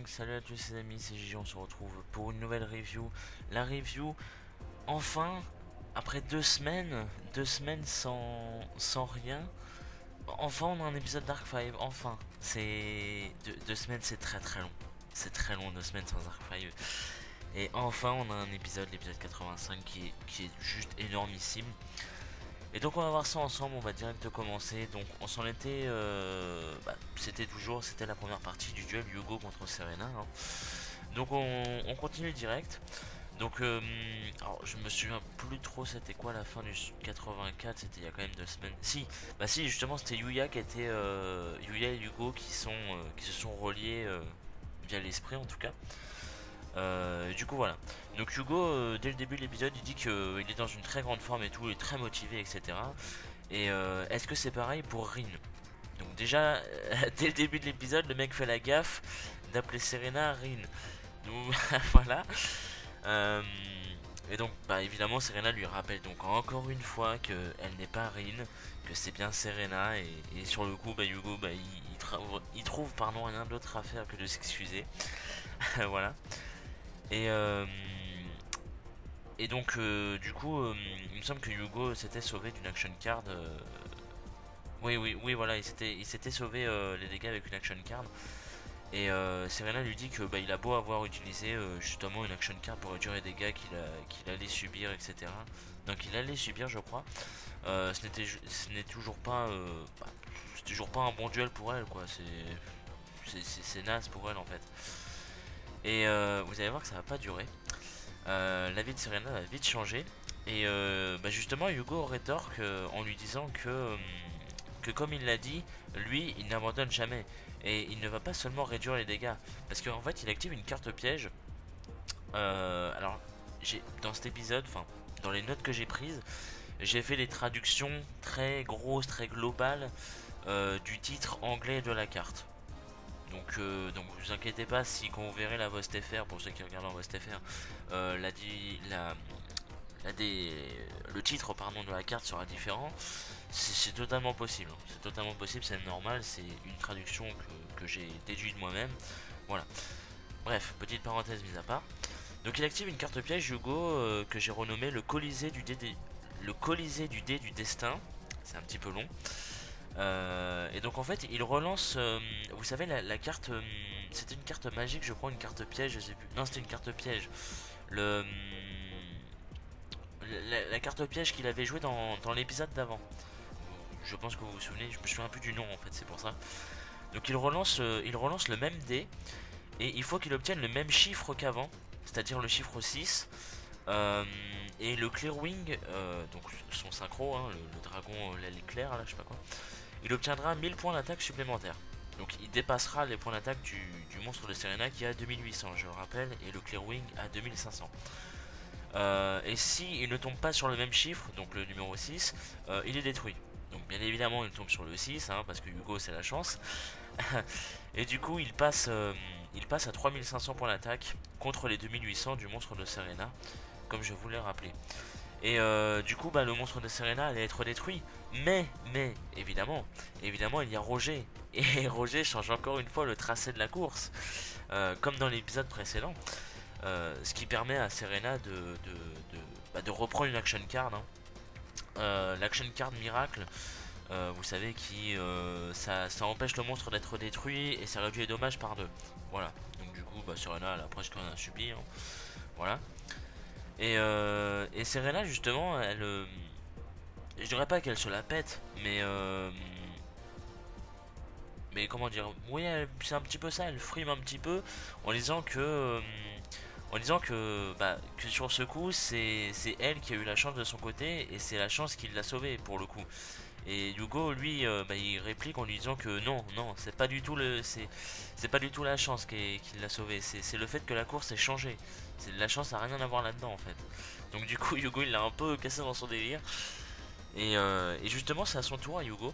Salut à tous les amis, c'est Gigi, on se retrouve pour une nouvelle review. La review, enfin, après 2 semaines sans rien, enfin on a un épisode Dark 5, enfin. C'est... 2 semaines c'est très long, c'est très long 2 semaines sans Dark 5. Et enfin on a un épisode, l'épisode 85 qui est juste énormissime. Et donc on va voir ça ensemble, on va direct commencer. Donc on s'en était... c'était la première partie du duel Hugo contre Serena, hein. Donc on continue direct. Donc alors je me souviens plus trop c'était quoi la fin du 84, c'était il y a quand même 2 semaines. Si, bah si justement c'était Yuya qui était... Yuya et Hugo qui se sont reliés via l'esprit en tout cas. Du coup voilà. Donc Hugo, dès le début de l'épisode, il dit qu'il est dans une très grande forme et tout, il est très motivé, etc. Et est-ce que c'est pareil pour Rin? Donc déjà, dès le début de l'épisode, le mec fait la gaffe d'appeler Serena Rin. Donc voilà. Euh, et donc, bah évidemment, Serena lui rappelle donc encore une fois qu'elle n'est pas Rin, que c'est bien Serena. Et sur le coup, bah Hugo, bah il trouve pardon rien d'autre à faire que de s'excuser. Voilà. Et, euh, et donc, du coup, il me semble que Hugo s'était sauvé d'une action card. Oui, voilà, il s'était sauvé les dégâts avec une action card. Et Serena lui dit que bah, il a beau avoir utilisé justement une action card pour réduire les dégâts qu'il allait subir, etc. Donc il allait subir, je crois. Ce n'est toujours pas, c'est toujours pas un bon duel pour elle, quoi. C'est naze pour elle en fait. Et vous allez voir que ça va pas durer. La vie de Serena va vite changer. Et bah justement, Hugo rétorque en lui disant que comme il l'a dit, lui, il n'abandonne jamais. Et il ne va pas seulement réduire les dégâts. Parce qu'en fait, il active une carte piège. Alors, dans cet épisode, enfin, dans les notes que j'ai prises, j'ai fait les traductions très grosses, très globales du titre anglais de la carte. Donc vous inquiétez pas si quand vous verrez la Vost FR, pour ceux qui regardent en Vost FR, le titre pardon, de la carte sera différent. C'est totalement possible, hein. C'est totalement possible, c'est normal, c'est une traduction que j'ai déduite moi-même. Voilà. Bref, petite parenthèse mise à part. Donc il active une carte piège Hugo que j'ai renommé le Colisée du dé du destin. C'est un petit peu long. Et donc en fait il relance, vous savez la carte, c'était une carte magique je crois, une carte piège, je sais plus. Non, c'était une carte piège. Le, la carte piège qu'il avait joué dans l'épisode d'avant. Je pense que vous vous souvenez, je me souviens plus du nom en fait, c'est pour ça. Donc il relance le même dé et il faut qu'il obtienne le même chiffre qu'avant, c'est-à-dire le chiffre 6. Et le Clearwing, donc son synchro, hein, le dragon, l'éclair là, je sais pas quoi, il obtiendra 1000 points d'attaque supplémentaires. Donc il dépassera les points d'attaque du monstre de Serena qui est à 2800, je le rappelle, et le Clearwing à 2500. Et si il ne tombe pas sur le même chiffre, donc le numéro 6, il est détruit. Donc bien évidemment il tombe sur le 6, hein, parce que Hugo c'est la chance. Et du coup il passe à 3500 points d'attaque contre les 2800 du monstre de Serena, comme je vous l'ai rappelé. Et du coup bah, le monstre de Serena allait être détruit. Mais évidemment il y a Roger. Et Roger change encore une fois le tracé de la course, comme dans l'épisode précédent. Ce qui permet à Serena de reprendre une action card, hein. L'action card miracle, vous savez, ça empêche le monstre d'être détruit et ça réduit les dommages par 2. Voilà, donc du coup bah, Serena elle a presque rien subi, hein. Voilà. Et Serena justement je dirais pas qu'elle se la pète, mais comment dire, oui c'est un petit peu ça, elle frime un petit peu en disant que sur ce coup c'est elle qui a eu la chance de son côté et c'est la chance qui l'a sauvée pour le coup. Et Hugo lui il réplique en lui disant que non c'est pas du tout c'est pas du tout la chance qui l'a sauvé, c'est le fait que la course ait changé. La chance a rien à voir là-dedans en fait. Donc du coup Hugo il l'a un peu cassé dans son délire. Et justement c'est à son tour à Hugo.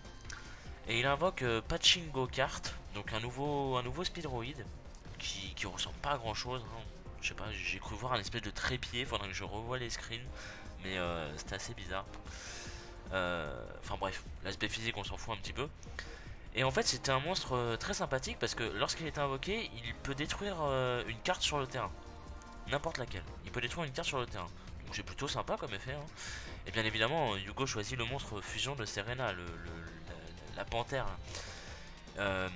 Et il invoque Pachinko Kart, donc un nouveau speedroid qui ressemble pas à grand chose, hein. Je sais pas, j'ai cru voir un espèce de trépied, faudrait que je revoie les screens, mais c'était assez bizarre. Enfin bref, l'aspect physique on s'en fout un petit peu. Et en fait c'était un monstre très sympathique parce que lorsqu'il est invoqué, il peut détruire une carte sur le terrain. N'importe laquelle. Il peut détruire une carte sur le terrain. Donc c'est plutôt sympa comme effet. Hein. Et bien évidemment, Hugo choisit le monstre fusion de Serena, la panthère. Euh,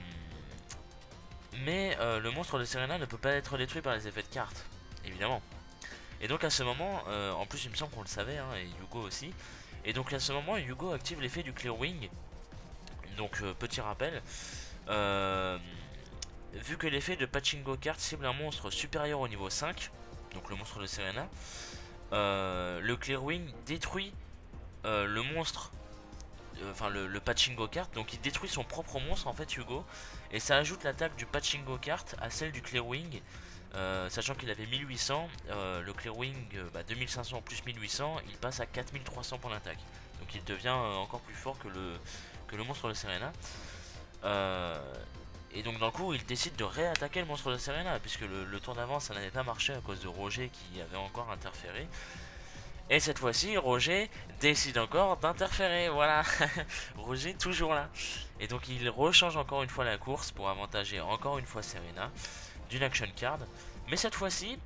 mais le monstre de Serena ne peut pas être détruit par les effets de cartes, évidemment. Et donc à ce moment, en plus il me semble qu'on le savait, hein, et Hugo aussi. Et donc à ce moment, Hugo active l'effet du Clear Wing. Donc petit rappel, vu que l'effet de Pachinko Card cible un monstre supérieur au niveau 5, donc le monstre de Serena, le Clear Wing détruit le monstre, enfin le Pachinko Card, donc il détruit son propre monstre en fait Hugo, et ça ajoute l'attaque du Pachinko Card à celle du Clear Wing, sachant qu'il avait 1800, le Clear Wing 2500 plus 1800, il passe à 4300 points d'attaque, donc il devient encore plus fort que le monstre de Serena. Et donc d'un coup il décide de réattaquer le monstre de Serena, puisque le tour d'avant ça n'avait pas marché à cause de Roger qui avait encore interféré. Et cette fois-ci Roger décide encore d'interférer, voilà. Roger toujours là. Et donc il rechange encore une fois la course pour avantager encore une fois Serena d'une action card. Mais cette fois-ci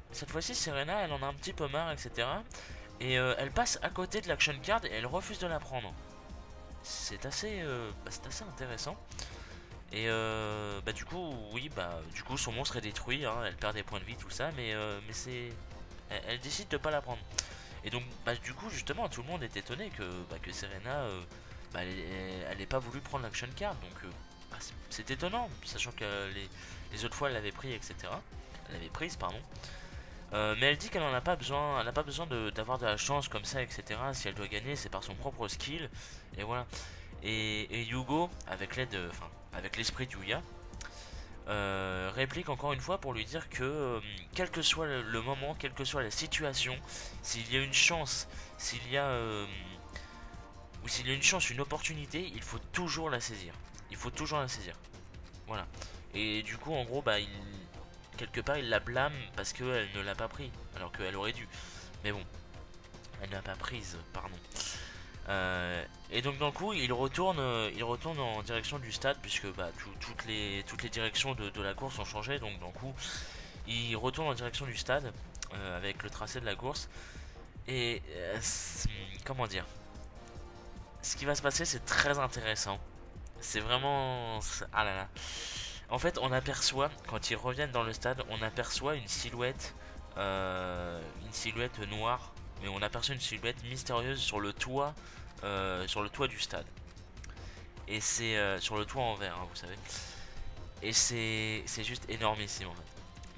Serena elle en a un petit peu marre, etc. Et elle passe à côté de l'action card et elle refuse de la prendre. C'est assez intéressant. Et du coup, oui, du coup son monstre est détruit, hein, elle perd des points de vie, tout ça, mais elle décide de pas la prendre. Et donc, du coup, justement, tout le monde est étonné que Serena, elle ait pas voulu prendre l'action card, donc c'est étonnant, sachant que les autres fois elle l'avait pris, etc. Elle l'avait prise, pardon. Mais elle dit qu'elle en a pas besoin, elle n'a pas besoin d'avoir de la chance comme ça, etc. Si elle doit gagner, c'est par son propre skill, et voilà. Et Hugo, avec l'aide, enfin, avec l'esprit de Yuya, réplique encore une fois pour lui dire que quel que soit le moment, quelle que soit la situation, s'il y a une chance, s'il y a une chance, une opportunité, il faut toujours la saisir. Il faut toujours la saisir. Voilà. Et du coup, en gros, quelque part, il la blâme parce qu'elle ne l'a pas pris, alors qu'elle aurait dû. Mais bon, elle ne l'a pas prise, pardon. Et donc dans le coup il retourne en direction du stade, puisque toutes les directions de la course ont changé. Donc dans le coup il retourne en direction du stade avec le tracé de la course. Et comment dire, ce qui va se passer c'est très intéressant. C'est vraiment, ah là là. En fait on aperçoit, quand ils reviennent dans le stade, on aperçoit une silhouette noire, mais on aperçoit une silhouette mystérieuse sur le toit du stade. Et c'est sur le toit en verre, hein, vous savez. Et c'est juste énormissime en fait.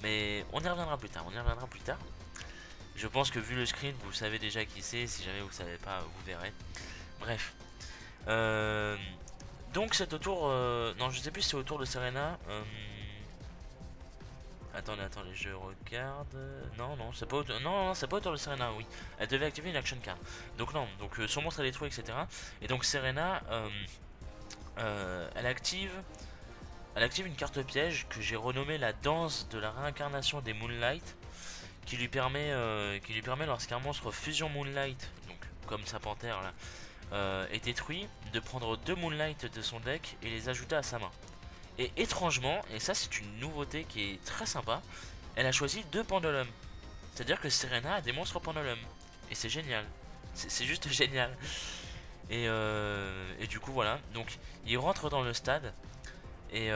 Mais on y reviendra plus tard, Je pense que vu le screen, vous savez déjà qui c'est. Si jamais vous savez pas, vous verrez. Bref. Donc c'est au tour... non, je sais plus si c'est au tour de Serena. Attendez, je regarde. Non, c'est pas non, c'est pas autour de Serena, oui. Elle devait activer une action card. Donc non, donc son monstre est détruit, etc. Et donc Serena, elle active une carte piège que j'ai renommée la danse de la réincarnation des Moonlight, qui lui permet lorsqu'un monstre fusion Moonlight, donc comme sa panthère là, est détruit, de prendre 2 Moonlight de son deck et les ajouter à sa main. Et étrangement, et ça c'est une nouveauté qui est très sympa, elle a choisi 2 Pendulum. C'est-à-dire que Serena a des monstres Pendulum. Et c'est génial. C'est juste génial. Et du coup voilà, donc il rentre dans le stade. Et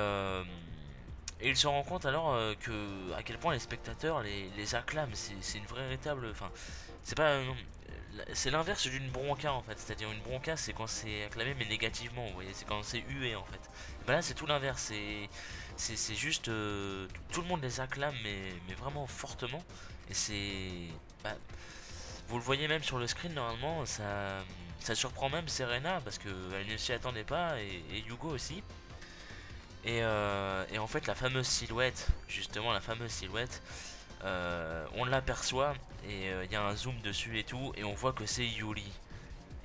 il se rend compte alors à quel point les spectateurs les acclament. C'est une véritable... Enfin, c'est pas... c'est l'inverse d'une bronca en fait. C'est-à-dire une bronca c'est quand c'est acclamé mais négativement, vous voyez. C'est quand c'est hué en fait. Là c'est tout l'inverse. C'est juste... tout le monde les acclame mais vraiment fortement. Et c'est... vous le voyez même sur le screen normalement. Ça surprend même Serena parce qu'elle ne s'y attendait pas. Et Hugo aussi. Et en fait la fameuse silhouette, justement la fameuse silhouette, on l'aperçoit et il y a un zoom dessus et tout, et on voit que c'est Yuli.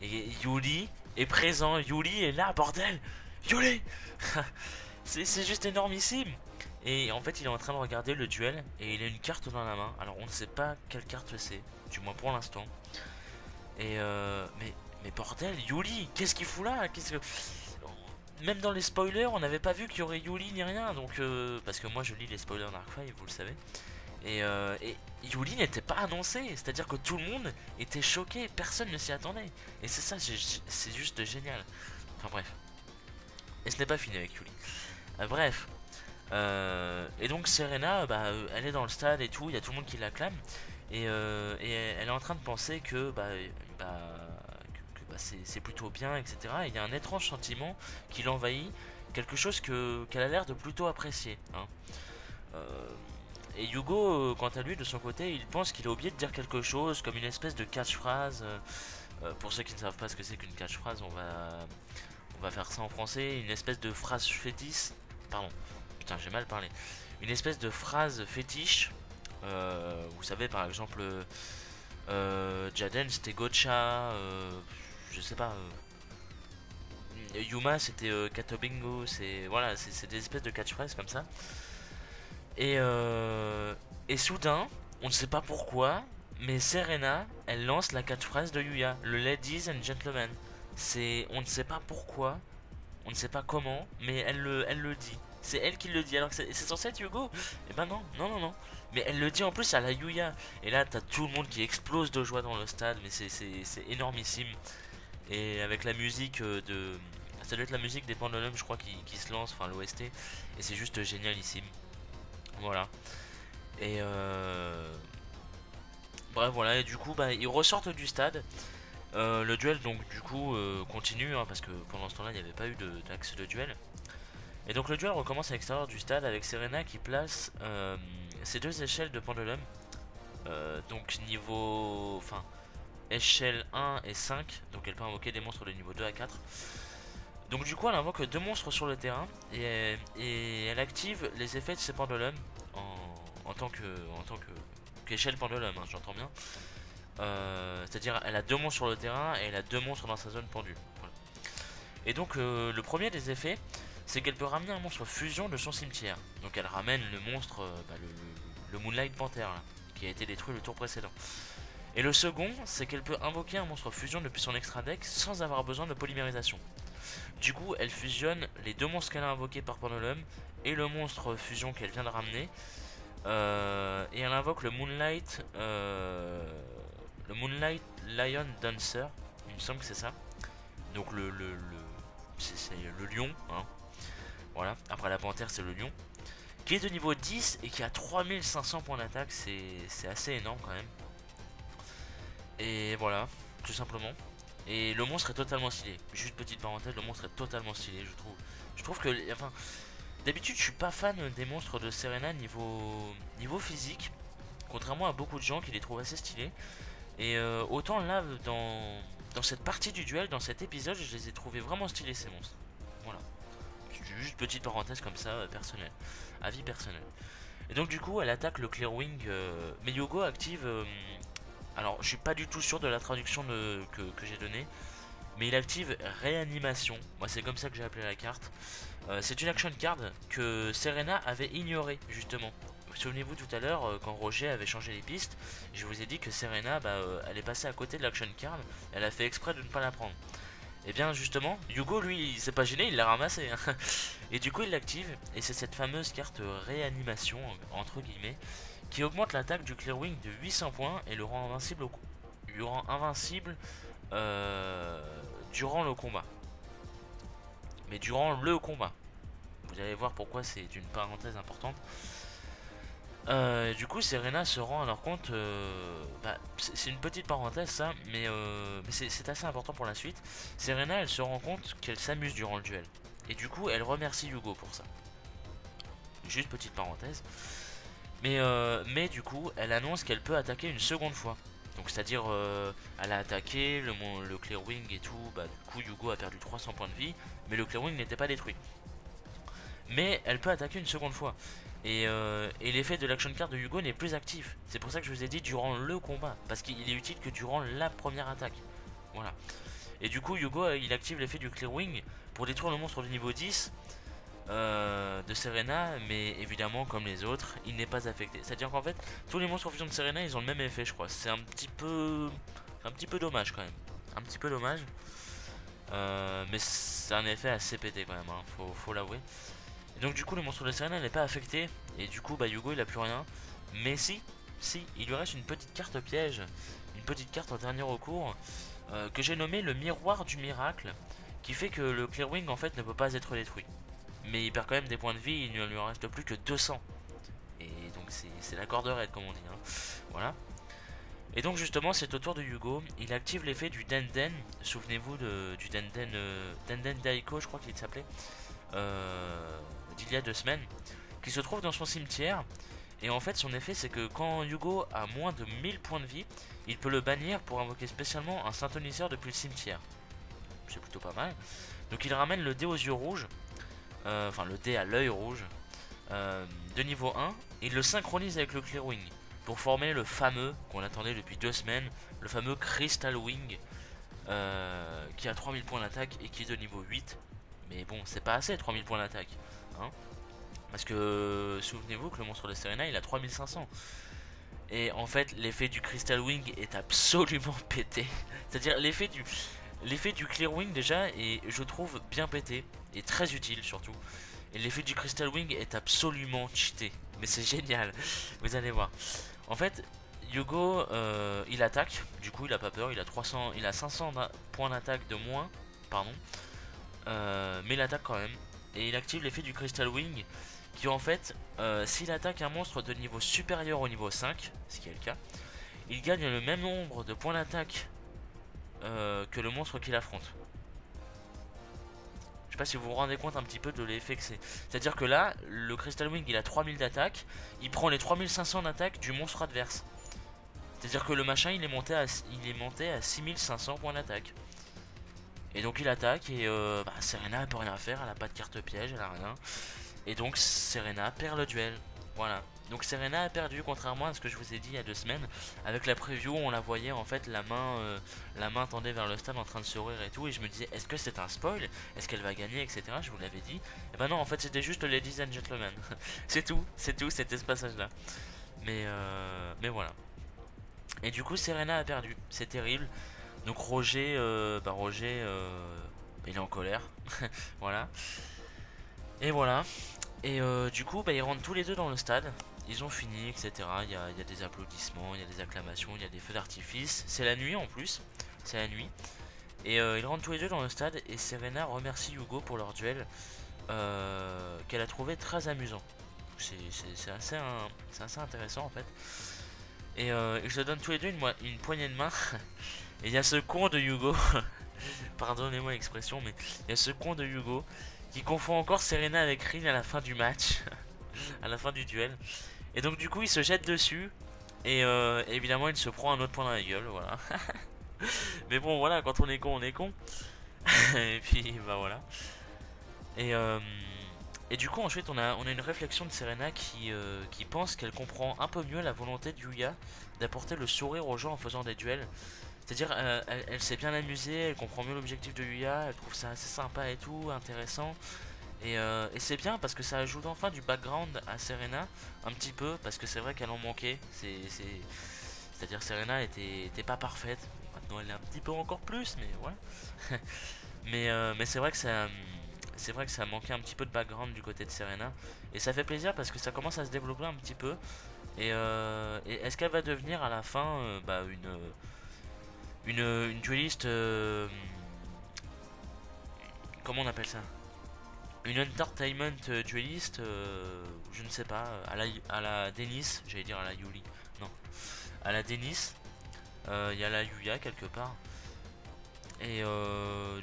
Et Yuli est présent, Yuli est là, bordel. Yuli. C'est juste énormissime. Et en fait il est en train de regarder le duel et il a une carte dans la main. Alors on ne sait pas quelle carte c'est, du moins pour l'instant. Et mais bordel, Yuli, qu'est-ce qu'il fout là? même dans les spoilers, on n'avait pas vu qu'il y aurait Yuli ni rien. Donc, parce que moi je lis les spoilers d'Arc-V, vous le savez. Et Yuli n'était pas annoncé, c'est-à-dire que tout le monde était choqué, personne ne s'y attendait. Et c'est ça, c'est juste génial. Enfin bref. Et ce n'est pas fini avec Yuli. Bref. Et donc Serena, bah, elle est dans le stade et tout, il y a tout le monde qui l'acclame. Et elle est en train de penser que c'est plutôt bien, etc. Et il y a un étrange sentiment qui l'envahit, quelque chose qu'elle a l'air de plutôt apprécier. Hein. Et Hugo, quant à lui, de son côté, il pense qu'il a oublié de dire quelque chose, comme une espèce de catchphrase. Pour ceux qui ne savent pas ce que c'est qu'une catchphrase, on va faire ça en français. Une espèce de phrase fétiche. Pardon, putain, j'ai mal parlé. Une espèce de phrase fétiche. Vous savez, par exemple, Jaden c'était Gotcha. Je sais pas. Yuma c'était Katobingo. Voilà, c'est des espèces de catchphrases comme ça. Et soudain, on ne sait pas pourquoi, mais Serena, elle lance la catchphrase de Yuya, le Ladies and Gentlemen. On ne sait pas pourquoi, on ne sait pas comment, mais elle le dit. C'est elle qui le dit, alors que c'est censé être Hugo. Et ben non, non, non, non. Mais elle le dit en plus à la Yuya. Et là, t'as tout le monde qui explose de joie dans le stade, mais c'est énormissime. Et avec la musique de... Ça doit être la musique des Pendulum, je crois, qui se lance, enfin l'OST. Et c'est juste génialissime. Voilà. Et bref, voilà. Et du coup, bah, ils ressortent du stade. Le duel, donc, du coup, continue. Hein, parce que pendant ce temps-là, il n'y avait pas eu d'axe de duel. Et donc, le duel recommence à l'extérieur du stade avec Serena qui place ces deux échelles de pendulum. Donc, niveau. Enfin, échelle 1 et 5. Donc, elle peut invoquer des monstres de niveau 2 à 4. Donc du coup elle invoque deux monstres sur le terrain et elle active les effets de ces pendulums en tant qu'échelle pendulum, hein, j'entends bien. C'est-à-dire elle a deux monstres sur le terrain et elle a deux monstres dans sa zone pendue. Voilà. Et donc le premier des effets, c'est qu'elle peut ramener un monstre fusion de son cimetière. Donc elle ramène le monstre, le Moonlight Panther là, qui a été détruit le tour précédent. Et le second, c'est qu'elle peut invoquer un monstre fusion depuis son extra deck sans avoir besoin de polymérisation. Du coup, elle fusionne les deux monstres qu'elle a invoqués par Pendulum et le monstre fusion qu'elle vient de ramener. Et elle invoque le Moonlight Lion Dancer. Il me semble que c'est ça. Donc c'est le lion. Hein. Voilà. Après la panthère, c'est le lion. Qui est de niveau 10 et qui a 3500 points d'attaque. C'est assez énorme quand même. Et voilà, tout simplement. Et le monstre est totalement stylé. Juste petite parenthèse, le monstre est totalement stylé, je trouve. Je trouve que, enfin, d'habitude, je suis pas fan des monstres de Serena niveau physique. Contrairement à beaucoup de gens qui les trouvent assez stylés. Et autant là, dans cette partie du duel, dans cet épisode, je les ai trouvés vraiment stylés ces monstres. Voilà. Juste petite parenthèse comme ça, personnelle. Avis personnel. Et donc du coup, elle attaque le Clearwing. Mais Yogo active... alors, je suis pas du tout sûr de la traduction que j'ai donnée, mais il active réanimation. Moi, c'est comme ça que j'ai appelé la carte. C'est une action card que Serena avait ignorée, justement. Souvenez-vous tout à l'heure, quand Roger avait changé les pistes, je vous ai dit que Serena, elle est passée à côté de l'action card. Elle a fait exprès de ne pas la prendre. Et bien, justement, Hugo, lui, il s'est pas gêné, il l'a ramassé. Hein. Et du coup, il l'active, et c'est cette fameuse carte réanimation, entre guillemets, qui augmente l'attaque du Clearwing de 800 points et le rend invincible, durant le combat. Mais durant le combat. Vous allez voir pourquoi c'est une parenthèse importante. Du coup, Serena se rend alors compte... c'est une petite parenthèse ça, mais c'est assez important pour la suite. Serena, elle se rend compte qu'elle s'amuse durant le duel. Et du coup, elle remercie Hugo pour ça. Juste petite parenthèse. Mais du coup, elle annonce qu'elle peut attaquer une seconde fois. Donc c'est-à-dire, elle a attaqué le Clearwing et tout. Du coup, Hugo a perdu 300 points de vie, mais le Clearwing n'était pas détruit. Mais elle peut attaquer une seconde fois. Et l'effet de l'action card de Hugo n'est plus actif. C'est pour ça que je vous ai dit durant le combat. Parce qu'il est utile que durant la première attaque. Voilà. Et du coup, Hugo, il active l'effet du Clearwing pour détruire le monstre de niveau 10. De Serena, mais évidemment comme les autres il n'est pas affecté, c'est à dire qu'en fait tous les monstres fusion de Serena ils ont le même effet, je crois. C'est un petit peu dommage quand même, un petit peu dommage. Mais c'est un effet assez pété quand même, hein, faut l'avouer. Et donc du coup le monstre de Serena n'est pas affecté. Et du coup bah Yugo il a plus rien. Mais si, il lui reste une petite carte piège. Une petite carte en dernier recours. Que j'ai nommé le miroir du miracle. Qui fait que le Clearwing en fait ne peut pas être détruit. Mais il perd quand même des points de vie, il ne lui en reste plus que 200. Et donc c'est la corde raide comme on dit, hein. Voilà. Et donc justement c'est au tour de Yugo, il active l'effet du Denden, souvenez-vous du Denden, Denden Daiko je crois qu'il s'appelait, d'il y a 2 semaines, qui se trouve dans son cimetière. Et en fait son effet c'est que quand Yugo a moins de 1000 points de vie, il peut le bannir pour invoquer spécialement un synthoniseur depuis le cimetière. C'est plutôt pas mal. Donc il ramène le dé aux yeux rouges, enfin le dé à l'œil rouge, de niveau 1, et il le synchronise avec le Clearwing pour former le fameux, qu'on attendait depuis 2 semaines, le fameux Crystal Wing, qui a 3000 points d'attaque et qui est de niveau 8. Mais bon, c'est pas assez 3000 points d'attaque, hein, parce que souvenez-vous que le monstre de Serena il a 3500. Et en fait l'effet du Crystal Wing est absolument pété. C'est-à-dire l'effet du Clear Wing déjà est, je trouve, bien pété et très utile surtout. Et l'effet du Crystal Wing est absolument cheaté. Mais c'est génial, vous allez voir. En fait, Yugo, il attaque, du coup il a pas peur, il a 500 points d'attaque de moins, pardon. Mais il attaque quand même. Et il active l'effet du Crystal Wing, qui en fait, s'il attaque un monstre de niveau supérieur au niveau 5, ce qui est le cas, il gagne le même nombre de points d'attaque que le monstre qu'il affronte. Je sais pas si vous vous rendez compte un petit peu de l'effet que c'est. C'est-à-dire que là, le Crystal Wing il a 3000 d'attaque, il prend les 3500 d'attaque du monstre adverse. C'est-à-dire que le machin il est monté à 6500 points d'attaque. Et donc il attaque et Serena elle peut rien faire, elle a pas de carte piège, elle a rien. Et donc Serena perd le duel. Voilà. Donc Serena a perdu, contrairement à ce que je vous ai dit il y a 2 semaines. Avec la preview, on la voyait en fait la main tendée vers le stade en train de sourire et tout. Et je me disais, est-ce que c'est un spoil? Est-ce qu'elle va gagner, etc. Je vous l'avais dit. Et ben non, en fait c'était juste Ladies and Gentlemen. C'est tout, c'était ce passage là. Mais voilà. Et du coup Serena a perdu, c'est terrible. Donc Roger, il est en colère. Voilà. Et voilà. Et du coup, ils rentrent tous les deux dans le stade. Ils ont fini, etc. Il y a des applaudissements, il y a des acclamations, il y a des feux d'artifice. C'est la nuit en plus. C'est la nuit. Et ils rentrent tous les deux dans le stade. Et Serena remercie Yugo pour leur duel. Qu'elle a trouvé très amusant. C'est assez intéressant en fait. Et ils se donnent tous les deux une poignée de main. Et il y a ce con de Yugo. Pardonnez-moi l'expression, mais il y a ce con de Yugo qui confond encore Serena avec Rin à la fin du match, à la fin du duel. Et donc du coup il se jette dessus et évidemment il se prend un autre point dans la gueule, voilà. Mais bon voilà, quand on est con on est con. Et puis bah voilà. Et, euh, et du coup ensuite on a une réflexion de Serena qui pense qu'elle comprend un peu mieux la volonté de Yuya d'apporter le sourire aux gens en faisant des duels. C'est-à-dire elle s'est bien amusée, elle comprend mieux l'objectif de Yuya, elle trouve ça assez sympa et tout, intéressant. Et c'est bien parce que ça ajoute enfin du background à Serena, un petit peu, parce que c'est vrai qu'elle en manquait. C'est-à-dire Serena était pas parfaite. Maintenant elle est un petit peu encore plus, mais ouais. Mais c'est vrai que ça manquait un petit peu de background du côté de Serena. Et ça fait plaisir parce que ça commence à se développer un petit peu. Et est-ce qu'elle va devenir à la fin une dueliste, comment on appelle ça? Une entertainment dueliste, je ne sais pas, à la Dennis, j'allais dire à la Yuli, non, à la Dennis, il y a la Yuya quelque part. Et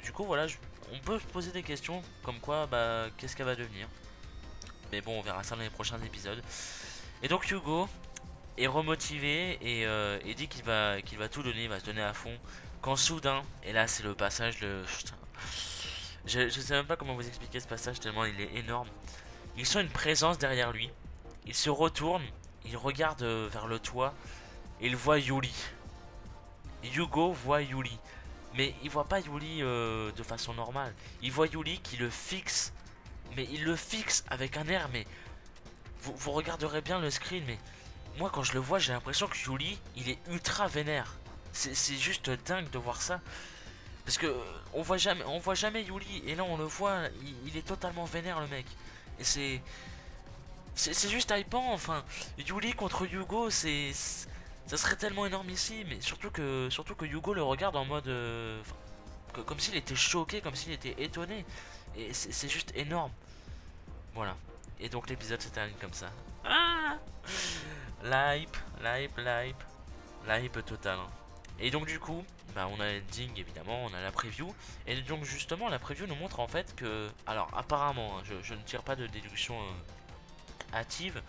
du coup voilà, on peut se poser des questions comme quoi, qu'est-ce qu'elle va devenir. Mais bon, on verra ça dans les prochains épisodes. Et donc Yugo est remotivé et dit qu'il va tout donner, il va se donner à fond. Quand soudain, et là c'est le passage de... Putain, je sais même pas comment vous expliquer ce passage tellement il est énorme. Il sent une présence derrière lui. Il se retourne, il regarde vers le toit et il voit Yuli. Yugo voit Yuli. Mais il voit pas Yuli de façon normale. Il voit Yuli qui le fixe. Mais il le fixe avec un air, mais... Vous regarderez bien le screen, mais... Moi quand je le vois, j'ai l'impression que Yuli, il est ultra vénère. C'est juste dingue de voir ça. Parce que on voit jamais Yuli, et là on le voit, il est totalement vénère le mec. Et c'est juste hypant, enfin. Yuli contre Yugo, ça serait tellement énorme ici, mais surtout que Yugo le regarde en mode, enfin, comme s'il était choqué, comme s'il était étonné. Et c'est juste énorme. Voilà. Et donc l'épisode se termine comme ça. Ah, l'hype, l'hype, l'hype. L'hype totale, hein. Et donc du coup, bah on a l'ending évidemment, on a la preview. Et donc justement la preview nous montre en fait que... Alors apparemment, hein, je ne tire pas de déduction hâtive.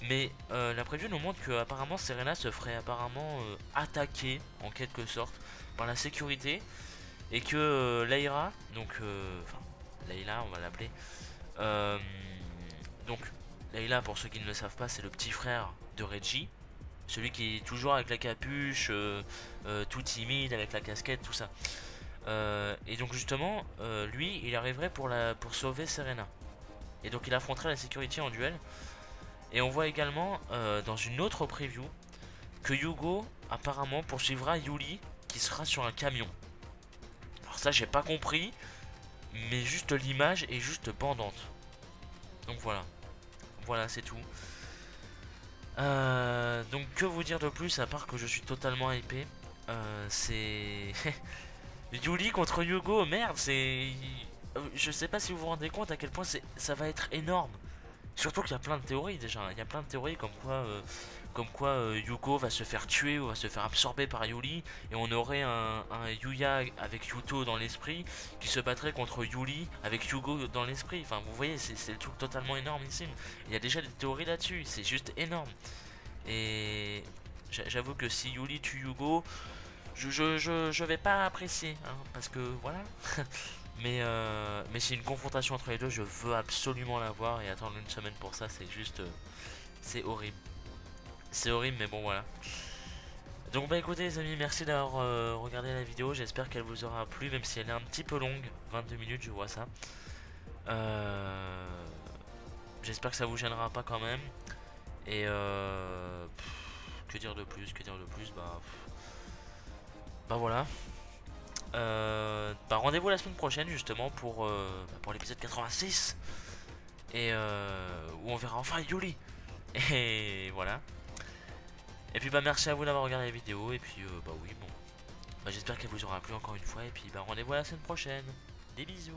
Mais la preview nous montre que apparemment Serena se ferait apparemment attaquer en quelque sorte par la sécurité. Et que Layla, donc... Enfin, Layla on va l'appeler. euh, donc Layla, pour ceux qui ne le savent pas, c'est le petit frère de Reggie. Celui qui est toujours avec la capuche, tout timide, avec la casquette, tout ça. Et donc justement, lui, il arriverait pour sauver Serena. Et donc il affronterait la sécurité en duel. Et on voit également, dans une autre preview, que Yugo, apparemment, poursuivra Yuli, qui sera sur un camion. Alors ça, j'ai pas compris, mais juste l'image est juste bandante. Donc voilà. Voilà, c'est tout. Donc que vous dire de plus à part que je suis totalement hypé. C'est Yuli contre Yugo, merde, c'est... Je sais pas si vous vous rendez compte à quel point ça va être énorme. Surtout qu'il y a plein de théories déjà. Il y a plein de théories comme quoi Yugo va se faire tuer ou va se faire absorber par Yuli. Et on aurait un Yuya avec Yuto dans l'esprit qui se battrait contre Yuli avec Yugo dans l'esprit. Enfin, vous voyez, c'est le truc totalement énorme ici. Il y a déjà des théories là-dessus. C'est juste énorme. Et j'avoue que si Yuli tue Yugo, je vais pas apprécier, hein, parce que voilà. Mais c'est une confrontation entre les deux, je veux absolument la voir, et attendre une semaine pour ça, c'est juste... c'est horrible. C'est horrible, mais bon, voilà. Donc bah écoutez les amis, merci d'avoir regardé la vidéo, j'espère qu'elle vous aura plu, même si elle est un petit peu longue, 22 minutes, je vois ça. J'espère que ça vous gênera pas quand même. Et que dire de plus, bah voilà. Bah rendez-vous la semaine prochaine justement pour l'épisode 86. Et où on verra enfin Yuli. Et voilà. Et puis bah merci à vous d'avoir regardé la vidéo. Et puis bah oui bon. Bah j'espère qu'elle vous aura plu encore une fois. Et puis bah rendez-vous à la semaine prochaine. Des bisous.